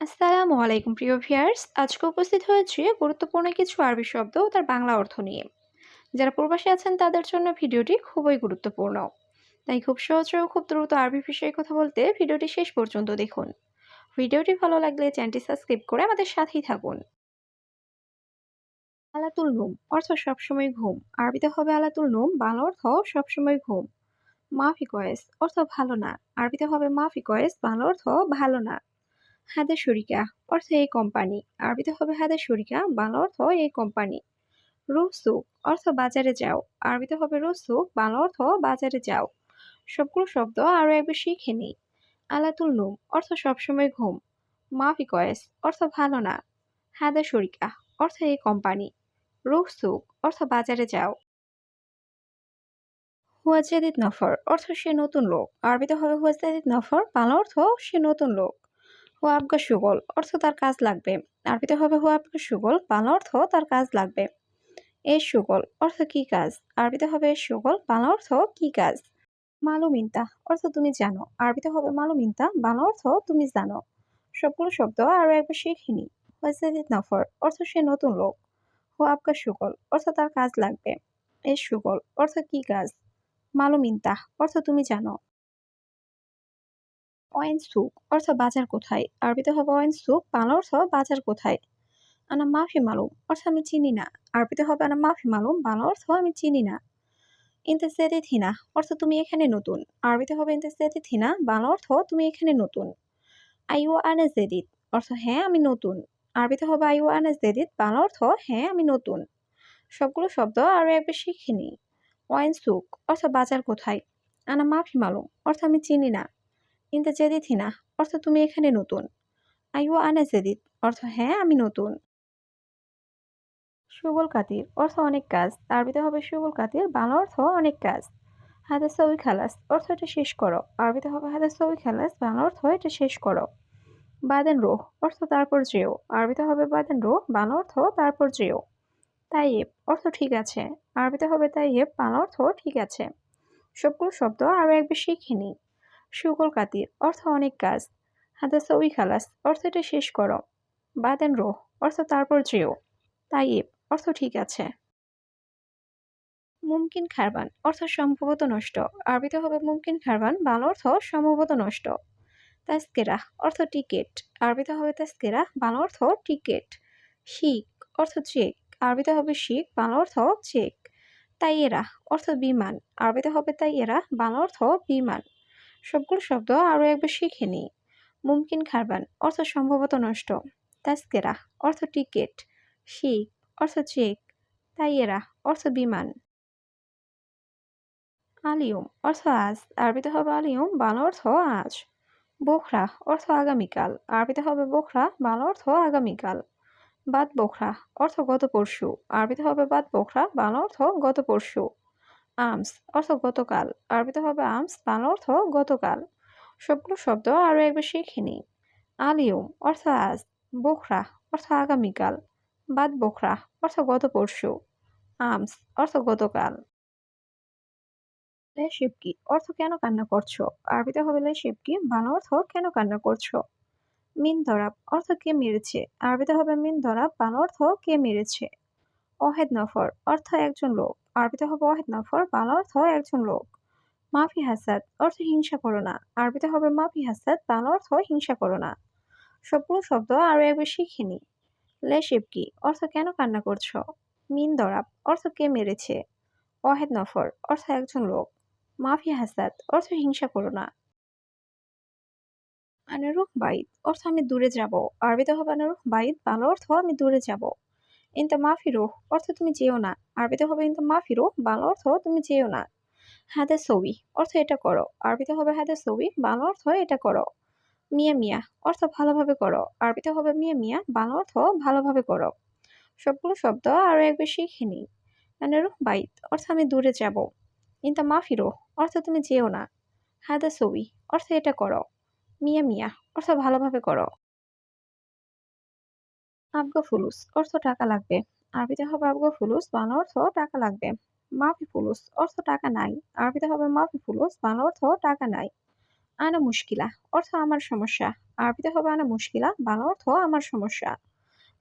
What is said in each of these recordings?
আসসালামু আলাইকুম প্রিয় ভিউয়ার্স, আজকে উপস্থিত হয়েছে গুরুত্বপূর্ণ কিছু আরবি শব্দ ও তার বাংলা অর্থ নিয়ে। যারা প্রবাসী আছেন তাদের জন্য ভিডিওটি খুবই গুরুত্বপূর্ণ। তাই খুব সহজে ও খুব দ্রুত আরবি বিষয়ে কথা বলতে ভিডিওটি শেষ পর্যন্ত দেখুন। ভিডিওটি ভালো লাগলে চ্যানেলটি সাবস্ক্রাইব করে আমাদের সাথেই থাকুন। আলাতুল নুম অর্থ সবসময় ঘুম। আরবিতে হবে আলাতুল নুম, বাংলা অর্থ সবসময় ঘুম। মাফি কয়েস অর্থ ভালো না। আরবিতে হবে মাফি কয়েস, বাংলা অর্থ ভালো না। হাদে শরিকা অর্থ এই কোম্পানি। আরবিতে হবে হাদে শরিকা, বাংলা অর্থ এই কোম্পানি। রুসুক অর্থ বাজারে যাও। আরবিতে হবে রুসুক, বাংলা অর্থ বাজারে যাও। সবগুলো শব্দ আরো একবার শিখে নিই। আলাতুল নুম অর্থ সবসময় ঘুম। মাফি কয়েস অর্থ ভালো না। হাদে শরিকা অর্থ এই কোম্পানি। রুসুক অর্থ বাজারে যাও। হুয়াজেদিদ নফর অর্থ সে নতুন লোক। আরবিতে হবে হুয়াজেদিদ নফর, বাংলা অর্থ সে নতুন লোক। হুয়া আবগা সুগল অর্থ তার কাজ লাগবে। আরবিতে হবে হুয়া আবগা সুগল, বাংলা অর্থ তার কাজ লাগবে। এর সুগল অর্থ কি কাজ। আরবিতে হবে এর সুগল, বাংলা অর্থ কি কাজ। মালুমিনতা অর্থ তুমি জানো। আরবিতে হবে মালুমিনতা, বাংলা অর্থ তুমি জানো। সবগুলো শব্দ আরো একবার শিখে নি। হুয়াজেদিদ নফর অর্থ সে নতুন লোক। হুয়া আবগা সুগল অর্থ তার কাজ লাগবে। এর সুগল অর্থ কি কাজ। মালুমিনতা অর্থ তুমি জানো। ওয়াইন সুক অর্থ বাজার কোথায়। আরবিতে হবে ওয়াইন সুক, বাংলা অর্থ বাজার কোথায়। আনা মাফি মালুম অর্থ আমি চিনি না। আরবিতে হবে আনা মাফি মালুম, বাংলা অর্থ আমি চিনি না। ইনতে জেদিদ হিনা অর্থ তুমি এখানে নতুন। আরবিতে হবে ইনতে জেদিদ হিনা, বাংলা অর্থ তুমি এখানে নতুন। আইও আনা জেদিদ অর্থ হ্যাঁ আমি নতুন। আরবিতে হবে আইও আনা জেদিদ, বাংলা অর্থ হ্যাঁ আমি নতুন। সবগুলো শব্দ আরো একবার শিখে নিই। ওয়াইন সুক অর্থ বাজার কোথায়। আনা মাফি মালুম অর্থ আমি চিনি না। ইনতে জেদিদ হিনা অর্থ তুমি এখানে নতুন। আইও আনা জেদিদ অর্থ হ্যাঁ আমি নতুন। সুগল কাতির অর্থ অনেক কাজ। আরবিতে হবে সুগল কাতির, বাংলা অর্থ অনেক কাজ। হাদা সউই খালাস অর্থ এটা শেষ করো। আরবিতে হবে হাদা সউই খালাস, বাংলা অর্থ এটা শেষ করো। বাদেন রোহ অর্থ তারপর যেও। আরবিতে হবে বাদেন রোহ, বাংলা অর্থ তারপর যেও। তাইয়েব অর্থ ঠিক আছে। আরবিতে হবে তাইয়েব, বাংলা অর্থ ঠিক আছে। সবগুলো শব্দ আরো একবার শিখে নিই। সুগল কাতির অর্থ অনেক কাজ। হাদা সউই খালাস অর্থ এটা শেষ করো। বাদেন রোহ অর্থ তারপর যেও। তাইয়েব অর্থ ঠিক আছে। মুমকিন খারবান অর্থ সম্ভবত নষ্ট। আরবিতে হবে মুমকিন খারবান, বাংলা অর্থ সম্ভবত নষ্ট। তাস্কেরা অর্থ টিকেট। আরবিতে হবে তাস্কেরা, বাংলা অর্থ টিকেট। শিক অর্থ চেক। আরবিতে হবে শিক, বাংলা অর্থ চেক। তাইয়েরা অর্থ বিমান। আরবিতে হবে তাইয়েরা, বাংলা অর্থ বিমান। সবগুলো শব্দ আরো একবার শিখে নিই। মুমকিন খারবান অর্থ সম্ভবত নষ্ট। তাস্কেরা অর্থ টিকেট। শিক অর্থ চেক। তাইয়েরা অর্থ বিমান। আলিয়ম অর্থ আজ। আরবিতে হবে আলিয়ম, বাংলা অর্থ আজ। বোখরা অর্থ আগামীকাল। আরবিতে হবে বোখরা, বাংলা অর্থ আগামীকাল। বাদ বোখরা অর্থ গত পরশু। আরবিতে হবে বাদ বোখরা, বাংলা অর্থ গত পরশু। আমস অর্থ গতকাল। আরবিতে হবে আমস, বাংলা অর্থ গতকাল। সবগুলো শব্দ আরো একবার শিখে নিই। আলিয়ম অর্থ আজ। বোখরা অর্থ আগামীকাল। বাদ বোখরা অর্থ গত পরশু। আমস অর্থ গতকাল। লেশিবকি অর্থ কেন কান্না করছো। আরবিতে হবে লেশিবকি, বাংলা অর্থ কেন কান্না করছো। মিন দরাব অর্থ কে মেরেছে। আরবিতে হবে মিন দরাব, বাংলা অর্থ কে মেরেছে। ওয়াহেদ নফর অর্থ একজন লোক। আরবিতে হবে ওয়াহেদ নফর, বাংলা অর্থ একজন লোক। মাফি হাসাদ অর্থ হিংসা করো না। আরবিতে হবে মাফি হাসাদ, বাংলা অর্থ হিংসা করো না। সবগুলো শব্দ আরো একবার শিখে নি। লেশিবকি অর্থ কেন কান্না করছো। মিন দরাব অর্থ কে মেরেছে। ওয়াহেদ নফর অর্থ একজন লোক। মাফি হাসাদ অর্থ হিংসা করো না। আনারুহ বাইত অর্থ আমি দূরে যাব। আরবিতে হবে আনারুহ বাইত, বাংলা অর্থ আমি দূরে যাব। ইনতা মাফিরুহ অর্থ তুমি যেও না। আরবিতে হবে ইনতা মাফিরুহ, বাংলা অর্থ তুমি যেও না। হাদা সবি অর্থ এটা করো। আরবিতে হবে হাদা সবি, বাংলা অর্থ এটা করো। মিয়া মিয়া অর্থ ভালোভাবে করো। আরবিতে হবে মিয়া মিয়া, বাংলা অর্থ ভালোভাবে করো। সবগুলো শব্দ আরো একবার শিখে নিই। আনারুহ বাইত অর্থ আমি দূরে যাব। ইনতা মাফিরুহ অর্থ তুমি যেও না। হাদা সবি অর্থ এটা করো। মিয়া মিয়া অর্থ ভালোভাবে করো। আবগা ফুলুস অর্থ টাকা লাগবে। আরবিতে হবে আবগা ফুলুস, বাংলা অর্থ টাকা লাগবে। মাফি ফুলুস অর্থ টাকা নাই। আরবিতে হবে মাফি ফুলুস, বাংলা অর্থ টাকা নাই। আনা মুশকিলা অর্থ আমার সমস্যা। আরবিতে হবে আনা মুশকিলা, বাংলা অর্থ আমার সমস্যা।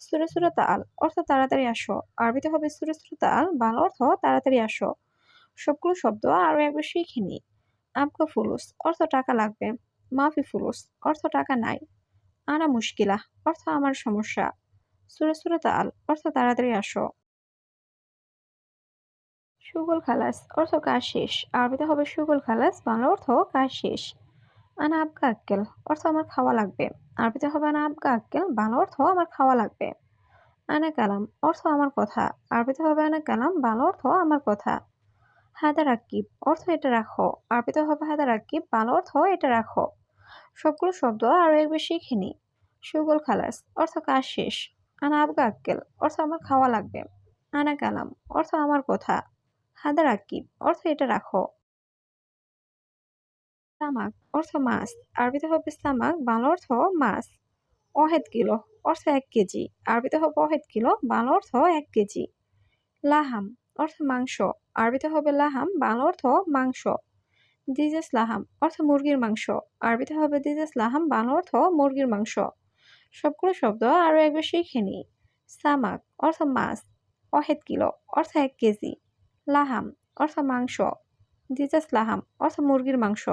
সুরে সুরে তাল অর্থ তাড়াতাড়ি আসো। আরবিতে হবে সুরে সুরে তাল, বাংলা অর্থ তাড়াতাড়ি আসো। সবগুলো শব্দ আরো একবার শিখে নিই। আপকা ফুলুস অর্থ টাকা লাগবে। মাফি ফুলুস অর্থ টাকা নাই। আনা মুশকিলা অর্থ আমার সমস্যা। সুরে সুরে তাল অর্থ তাড়াতাড়ি আসো। সুগল খালাস অর্থ কাজ শেষ। আরবিতে হবে সুগল খালাস, বাংলা অর্থ কাজ শেষ। আনা আবগা আক্কেল অর্থ আমার খাওয়া লাগবে। আরবিতে হবে আনা আবগা আক্কেল, বাংলা অর্থ আমার খাওয়া লাগবে। আনা কালাম অর্থ আমার কথা। আরবিতে হবে আনা কালাম, বাংলা অর্থ আমার কথা। হাদা রাকিব অর্থ এটা রাখো। আরবিতে হবে হাদা রাকিব, বাংলা অর্থ এটা রাখো। সবগুলো শব্দ আরো একবার শিখে নিই। সুগল খালাস অর্থ কাজ শেষ। আনা আবগা আক্কেল অর্থ আমার খাওয়া লাগবে। আনা কালাম অর্থ আমার কথা। হাদা রাকিব অর্থ এটা রাখো। সামাক অর্থ মাছ। আরবিতে হবে সামাক, বাংলা অর্থ মাছ। ওয়াহেদ কিলো অর্থ ১ কেজি। আরবিতে হবে ওয়াহেদ কিলো, বাংলা অর্থ ১ কেজি। লাহাম অর্থ মাংস। আরবিতে হবে লাহাম, বাংলা অর্থ মাংস। দিজেস লাহাম অর্থ মুরগির মাংস। আরবিতে হবে দিজেস লাহাম, বাংলা অর্থ মুরগির মাংস। সবগুলো শব্দ আরো একবার শিখে নিই। সামাক অর্থ মাছ। ওয়াহেদ কিলো অর্থ ১ কেজি। লাহাম অর্থ মাংস। দিজেস লাহাম অর্থ মুরগির মাংস।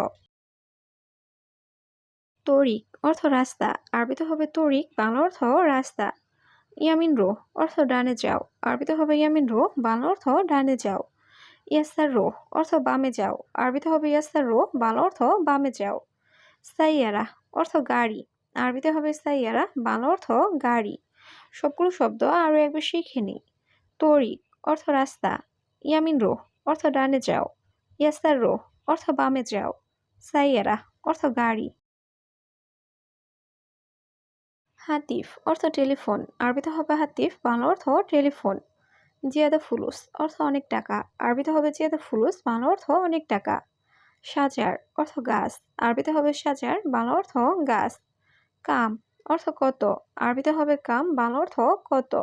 তরিক অর্থ রাস্তা। আরবিতে হবে তরিক, বাংলা অর্থ রাস্তা। ইয়ামিন রো অর্থ ডানে যাও। আরবিতে হবে ইয়ামিন রো, বাংলা অর্থ ডানে যাও। ইয়াসার রো অর্থ বামে যাও। আরবিতে হবে ইয়াসার রো, বাংলা অর্থ বামে যাও। সাইয়ারা অর্থ গাড়ি। আরবিতে হবে সাইয়ারা, বাংলা অর্থ গাড়ি। সবগুলো শব্দ আরো একবার শিখে নিই। তরিক অর্থ রাস্তা। ইয়ামিন রো অর্থ ডানে যাও। ইয়াসার রো অর্থ বামে যাও। সাইয়ারা অর্থ গাড়ি। হাতিফ অর্থ টেলিফোন। আরবিতে হবে হাতিফ, বাংলা অর্থ টেলিফোন। জিয়াদা ফুলুস অর্থ অনেক টাকা। আরবিতে হবে জিয়াদা ফুলুস, বাংলা অর্থ অনেক টাকা। সাজার অর্থ গাছ। আরবিতে হবে সাজার, বাংলা অর্থ গাছ। কাম অর্থ কত। আরবিতে হবে কাম, বাংলা অর্থ কত।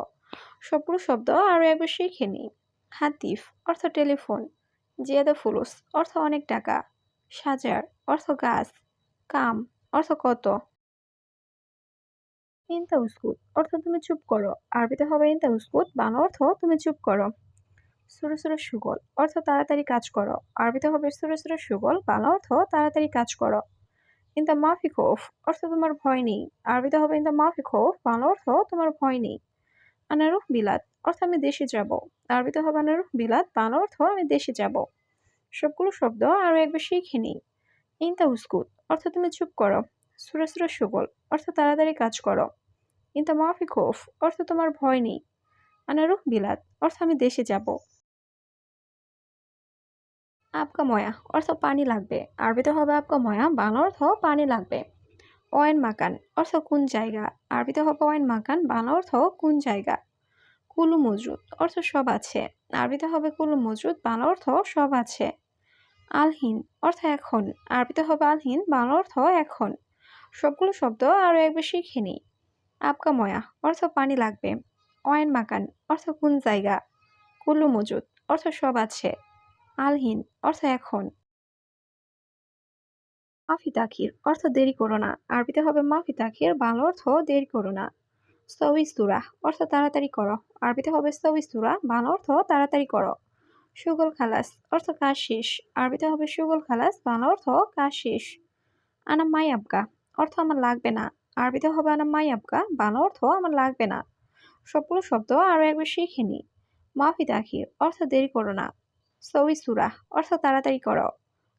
সবগুলো শব্দ আরো একবার শিখে নিই। হাতিফ অর্থ টেলিফোন। জিয়াদা ফুলুস অর্থ অনেক টাকা। সাজার অর্থ গাছ। কাম অর্থ কত। ইনতা উসকুত অর্থ তুমি চুপ করো। আরবিতে হবে ইনতা উসকুত, বাংলা অর্থ তুমি চুপ করো। সুরে সুরে সুগল অর্থ তাড়াতাড়ি কাজ করো। আরবিতে হবে সুরে সুরে সুগল, বাংলা অর্থ তাড়াতাড়ি কাজ করো। ইনতা মাফি খৌফ অর্থ তোমার ভয় নেই। আরবিতে হবে ইনতা মাফি খৌফ, বাংলা অর্থ তোমার ভয় নেই। আনারুহ বিলাত অর্থ আমি দেশে যাব। আরবিতে হবে আনারুহ বিলাত, বাংলা অর্থ আমি দেশে যাব। সবগুলো শব্দ আরো একবার শিখে নিই। ইনতা উসকুত অর্থ তুমি চুপ করো। সুরে সুরে সুগল অর্থ তাড়াতাড়ি কাজ করো। ইনতা মাফি খৌফ অর্থ তোমার ভয় নেই। আনারুহ বিলাত অর্থ আমি দেশে যাব। আপকা ময়া অর্থ পানি লাগবে। আরবিতে হবে আপকা ময়া, বাংলা অর্থ পানি লাগবে। ওয়াইন মাকান অর্থ কোন জায়গা। আরবিতে হবে ওয়াইন মাকান, বাংলা অর্থ কোন জায়গা। কুলু মজুদ অর্থ সব আছে। আরবিতে হবে কুলু মজুদ, বাংলা অর্থ সব আছে। আলহিন অর্থ এখন। আরবিতে হবে আলহিন, বাংলা অর্থ এখন। সবগুলো শব্দ আরো একবার শিখে নিই। আপকা ময়া অর্থ পানি লাগবে। ওয়াইন মাকান অর্থ কোন জায়গা। কুল্লু মজুদ অর্থ সব আছে। আলহিন অর্থ এখন। মাফি তাখির অর্থ দেরি করো না। আরবিতে হবে মাফি তাখির, বাংলা অর্থ দেরি করো না। সউইসুরা অর্থ তাড়াতাড়ি করো। আরবিতে হবে সউইসুরা, বাংলা অর্থ তাড়াতাড়ি করো। সুগল খালাস অর্থ কাজ শেষ। আরবিতে হবে সুগল খালাস, বাংলা অর্থ কাজ শেষ। আনা মাই আবগা অর্থ আমার লাগবে না। আরবিতে হবে আনা মাই আবগা, বাংলা অর্থ আমার লাগবে না। সবগুলো শব্দ আরো একবার শিখে নিই। মাফি তাখির অর্থ দেরি করো না। সউইসুরা অর্থ তাড়াতাড়ি করো।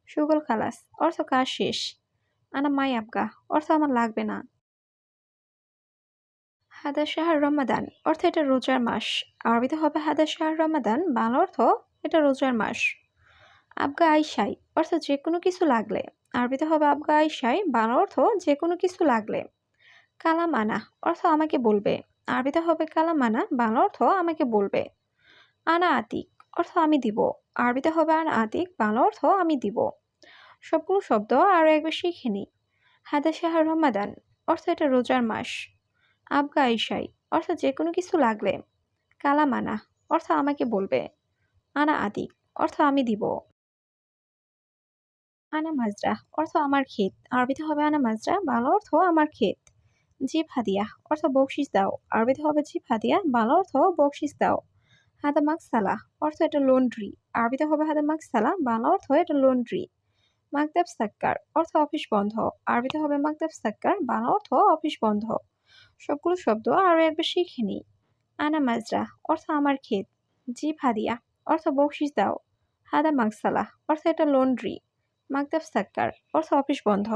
সুগল খালাস অর্থ কাজ শেষ। আনা মাই আবগা অর্থ আমার লাগবে না। হাদা শাহর রমাদান অর্থ এটা রোজার মাস। আরবিতে হবে হাদা শাহর রমাদান, বাংলা অর্থ এটা রোজার মাস। আবগা আইসাই অর্থ যে কোনো কিছু লাগলে। আরবিতে হবে আবগা আইসাই, বাংলা অর্থ যে কোনো কিছু লাগলে। কালাম আনা অর্থ আমাকে বলবে। আরবিতে হবে কালাম আনা, বাংলা অর্থ আমাকে বলবে। আনা আতিক অর্থ আমি দিব। আরবিতে হবে আনা আতিক, বাংলা অর্থ আমি দিব। সবগুলো শব্দ আরো একবার শিখে নিই। হাদা শাহর রমাদান অর্থ এটা রোজার মাস। আবগা আইসাই অর্থ যে কোনো কিছু লাগলে। কালামানা অর্থ আমাকে বলবে। আনা আতিক অর্থ আমি দিব। আনা মাজরা অর্থ আমার ক্ষেত। আরবিতে হবে আনা মাজরা, বাংলা অর্থ আমার ক্ষেত। জিব হাদিয়া অর্থ বকশিস দাও। আরবিতে হবে জিব হাদিয়া, বাংলা অর্থ বকশিস দাও। হাদা মাকসালা অর্থ এটা লন্ড্রি। আরবিতে হবে হাদা মাকসালা, বাংলা অর্থ এটা লন্ড্রি। মাকতাব সাক্কার অর্থ অফিস বন্ধ। আরবিতে হবে মাকতাব সাক্কার, বাংলা অর্থ অফিস বন্ধ। সবগুলো শব্দ আরো একবার শিখে নিই। আনা মাজরা অর্থ আমার ক্ষেত। জিব হাদিয়া অর্থ বকশিস দাও। হাদা মাকসালা অর্থ এটা লন্ড্রি। মাকতাব সাক্কার অর্থ অফিস বন্ধ।